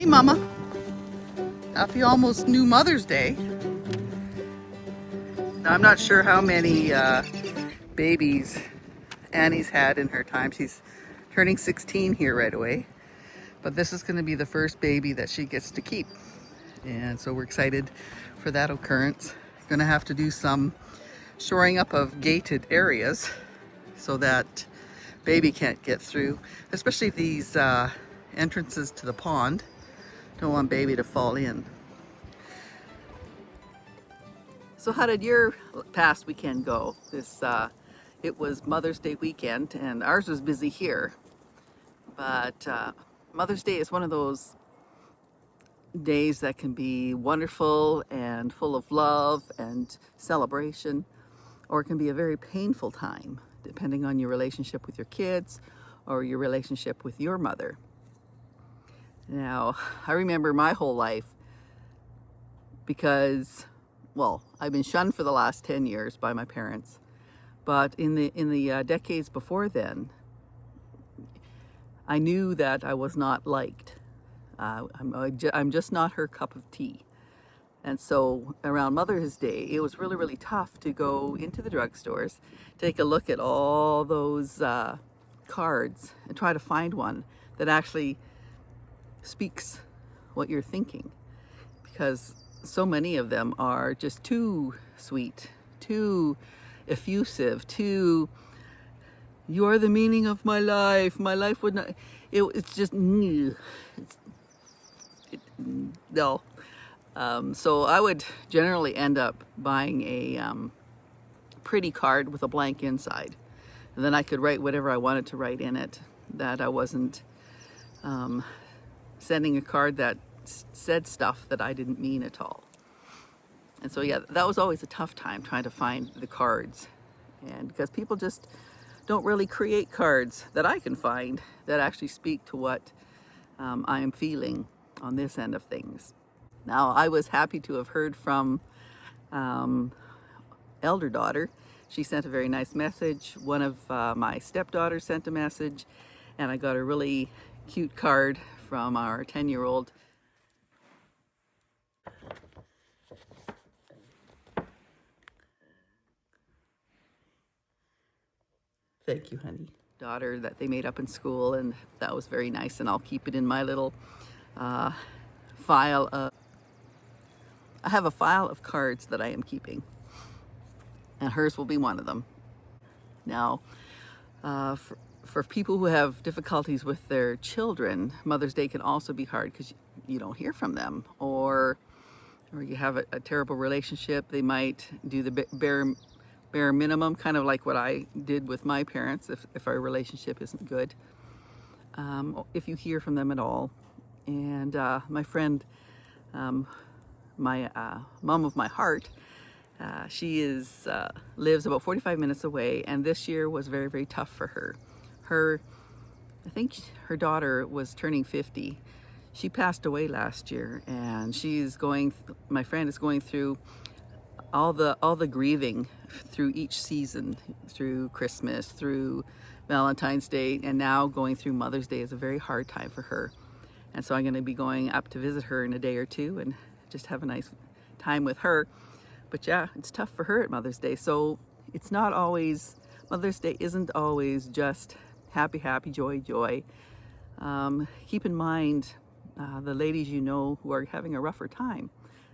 Hey Mama, happy almost new Mother's Day. Now, I'm not sure how many babies Annie's had in her time. She's turning 16 here right away. But this is going to be the first baby that she gets to keep. And so we're excited for that occurrence. Going to have to do some shoring up of gated areas so that baby can't get through, especially these entrances to the pond. Don't want baby to fall in. So how did your past weekend go? It was Mother's Day weekend and ours was busy here. But Mother's Day is one of those days that can be wonderful and full of love and celebration, or it can be a very painful time, depending on your relationship with your kids or your relationship with your mother. Now, I remember my whole life because, well, I've been shunned for the last 10 years by my parents, but in the decades before then, I knew that I was not liked. I'm just not her cup of tea. And so around Mother's Day, it was really, really tough to go into the drugstores, take a look at all those cards and try to find one that actually speaks what you're thinking, because so many of them are just too sweet, too effusive, too, you're the meaning of my life would not, it's just, no. So I would generally end up buying a pretty card with a blank inside, and then I could write whatever I wanted to write in it, that I wasn't sending a card that said stuff that I didn't mean at all. And so yeah, that was always a tough time trying to find the cards, and because people just don't really create cards that I can find that actually speak to what I am feeling on this end of things. Now, I was happy to have heard from elder daughter. She sent a very nice message. One of my stepdaughters sent a message, and I got a really cute card from our 10-year-old. Thank you, honey. Daughter that they made up in school, and that was very nice, and I'll keep it in my little file of, I have a file of cards that I am keeping, and hers will be one of them. Now, for people who have difficulties with their children, Mother's Day can also be hard because you don't hear from them, or you have a terrible relationship. They might do the bare minimum, kind of like what I did with my parents, if our relationship isn't good, if you hear from them at all. And my friend, my mom of my heart, she lives about 45 minutes away, and this year was very, very tough for her. I think her daughter was turning 50. She passed away last year, and my friend is going through all the grieving through each season, through Christmas, through Valentine's Day, and now going through Mother's Day is a very hard time for her. And so I'm going to be going up to visit her in a day or two and just have a nice time with her. But yeah, it's tough for her at Mother's Day. So it's not always, Mother's Day isn't always just happy, happy, joy, joy. Keep in mind the ladies you know who are having a rougher time,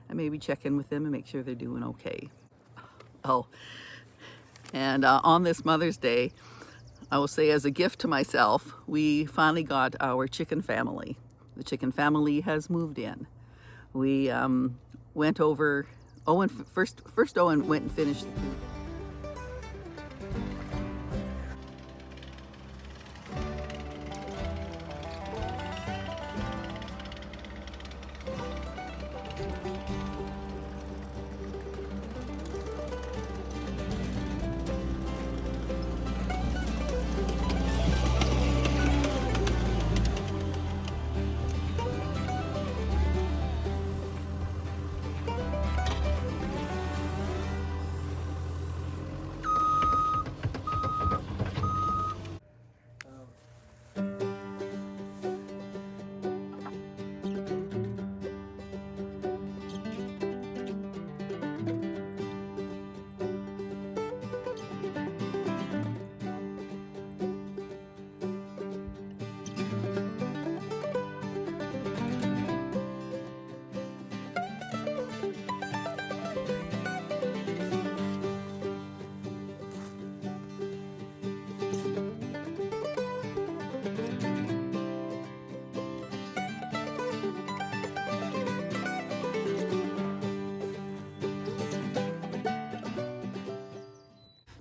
and maybe check in with them and make sure they're doing okay. Oh, and on this Mother's Day, I will say, as a gift to myself, we finally got our chicken family. The chicken family has moved in. We went over, first Owen went and finished the food.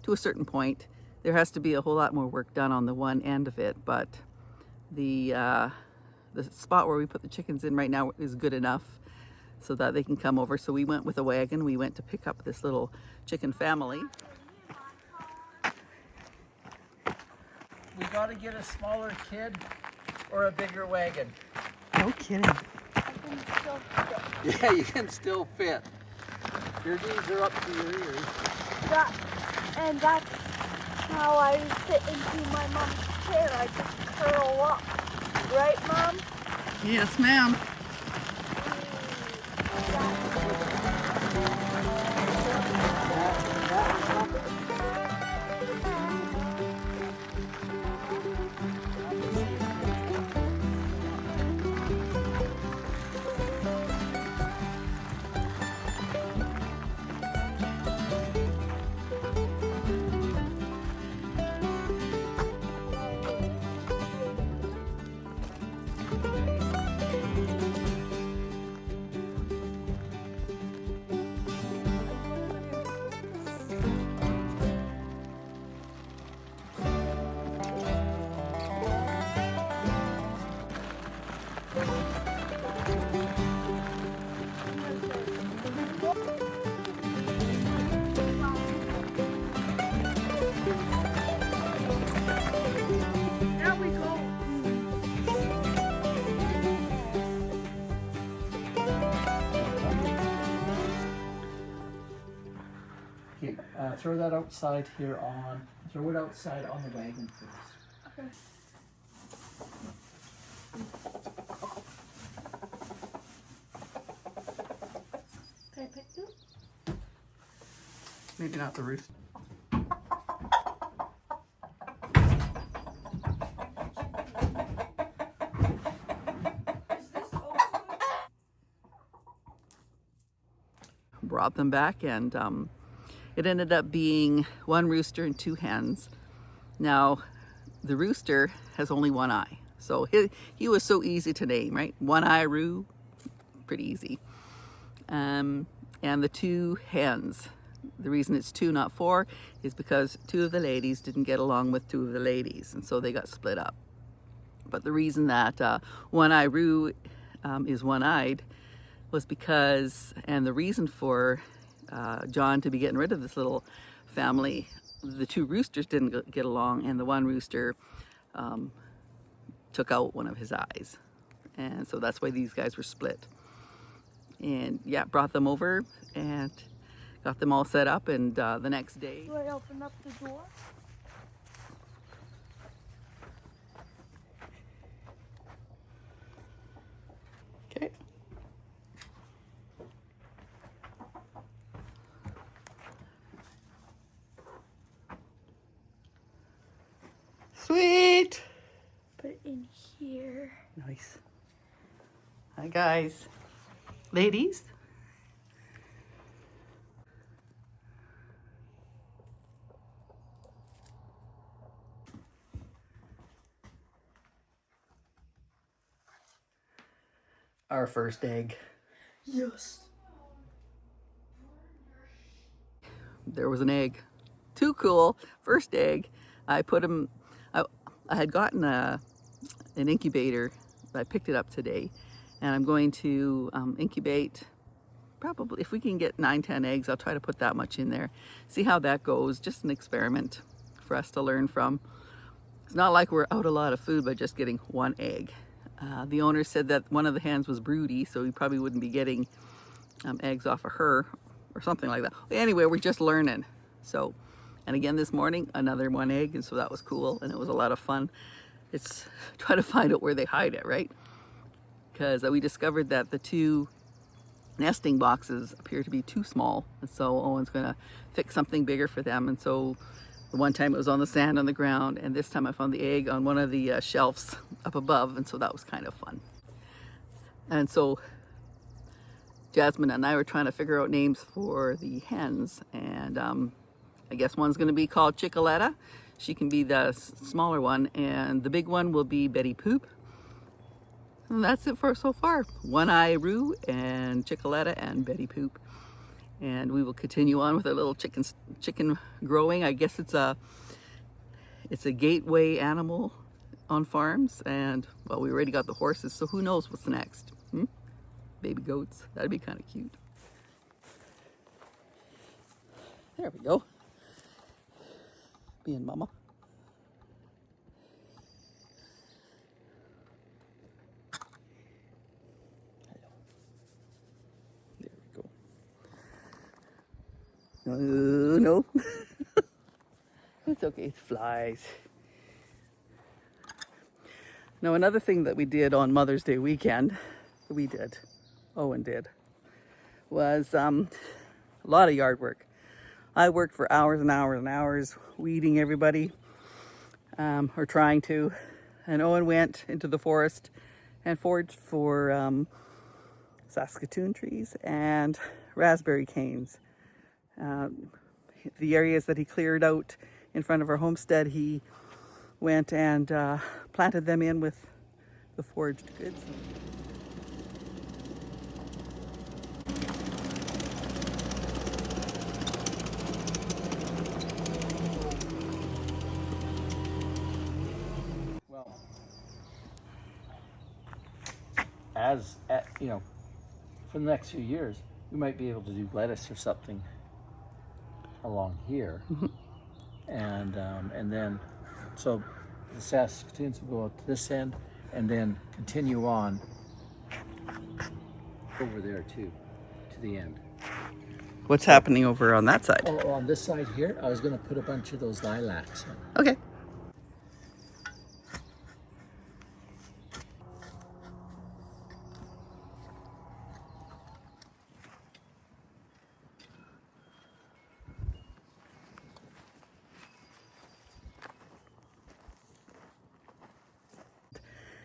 to a certain point. There has to be a whole lot more work done on the one end of it, but the spot where we put the chickens in right now is good enough so that they can come over. So we went with a wagon. We went to pick up this little chicken family. We got to get a smaller kid or a bigger wagon. No kidding. I can still fit. Yeah, you can still fit. Your knees are up to your ears. And that's how I fit into my mom's chair. I just curl up. Right, Mom? Yes, ma'am. Okay, throw that outside here on. Throw it outside on the wagon first. Okay. Can I pick them? Maybe not the roost. Brought them back, and it ended up being one rooster and 2 hens. Now, the rooster has only one eye, so he was so easy to name, right? One-Eyed Roo, pretty easy. And the 2 hens, the reason it's 2 not 4 is because 2 of the ladies didn't get along with 2 of the ladies, and so they got split up. But the reason that One-Eyed Roo is one-eyed was because, and the reason for John to be getting rid of this little family, the 2 roosters didn't get along, and the one rooster took out one of his eyes, and so that's why these guys were split. And yeah, brought them over and got them all set up, and the next day. Do I open up the door? Okay. Sweet. Put it in here. Nice. Hi guys. Ladies. Our first egg. Yes. There was an egg. Too cool. First egg. I put him, I had gotten an incubator. I picked it up today, and I'm going to incubate probably, if we can get 9-10 eggs, I'll try to put that much in there. See how that goes. Just an experiment for us to learn from. It's not like we're out a lot of food by just getting 1 egg. The owner said that one of the hens was broody, so we probably wouldn't be getting eggs off of her or something like that. Anyway, we're just learning. So, and again this morning, another 1 egg, and so that was cool, and it was a lot of fun. It's try to find out where they hide it, right? Because we discovered that the 2 nesting boxes appear to be too small, and so Owen's gonna fix something bigger for them. And so the one time it was on the sand on the ground, and this time I found the egg on one of the shelves up above, and so that was kind of fun. And so Jasmine and I were trying to figure out names for the hens, and I guess one's going to be called Chickoletta. She can be the smaller one, and the big one will be Betty Poop. And that's it for so far. One-Eyed Roo and Chickoletta and Betty Poop. And we will continue on with our little chicken growing. I guess it's a gateway animal on farms, and well, we already got the horses, so who knows what's next? Baby goats, that'd be kind of cute. There we go. Being mama. There we go. No. It's okay, it flies. Now, another thing that we did on Mother's Day weekend, Owen did, was a lot of yard work. I worked for hours and hours and hours weeding everybody, or trying to, and Owen went into the forest and foraged for Saskatoon trees and raspberry canes. The areas that he cleared out in front of our homestead, he went and planted them in with the foraged goods. Well, you know, for the next few years, we might be able to do lettuce or something along here, and then so the Saskatoons will go out to this end and then continue on over there too, to the end. What's happening over on that side? Oh, on this side here, I was going to put a bunch of those lilacs in. Okay.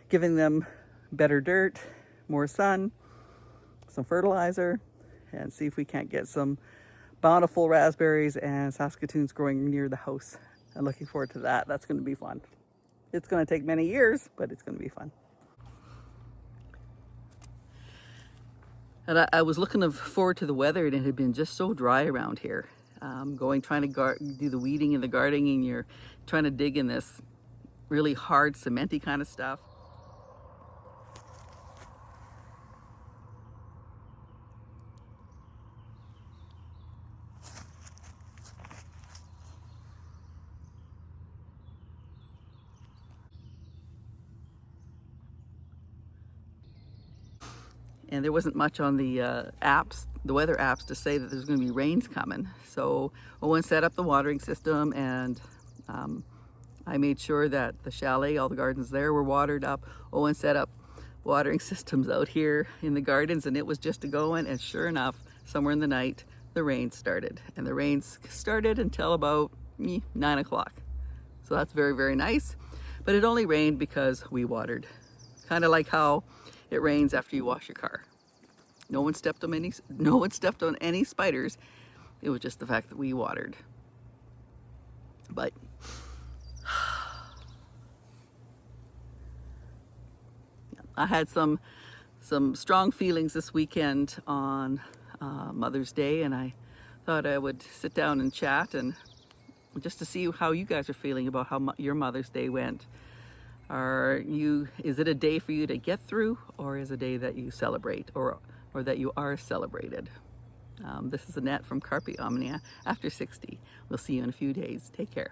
Giving them better dirt, more sun, some fertilizer, and see if we can't get some bountiful raspberries and Saskatoons growing near the house. I'm looking forward to that. That's going to be fun. It's going to take many years, but it's going to be fun. And I was looking forward to the weather, and it had been just so dry around here. Trying to do the weeding and the gardening, you're trying to dig in this really hard, cementy kind of stuff. And there wasn't much on the the weather apps, to say that there's going to be rains coming. So Owen set up the watering system, and I made sure that the chalet, all the gardens there, were watered up. Owen set up watering systems out here in the gardens, and it was just going. And sure enough, somewhere in the night, the rain started. And the rains started until about 9 o'clock. So that's very, very nice. But it only rained because we watered. Kind of like how it rains after you wash your car. No one stepped on any spiders. It was just the fact that we watered. But I had some strong feelings this weekend on Mother's Day, and I thought I would sit down and chat, and just to see how you guys are feeling about how your Mother's Day went. Is it a day for you to get through, or is it a day that you celebrate, or that you are celebrated? This is Annette from Carpe Omnia After 60. We'll see you in a few days. Take care.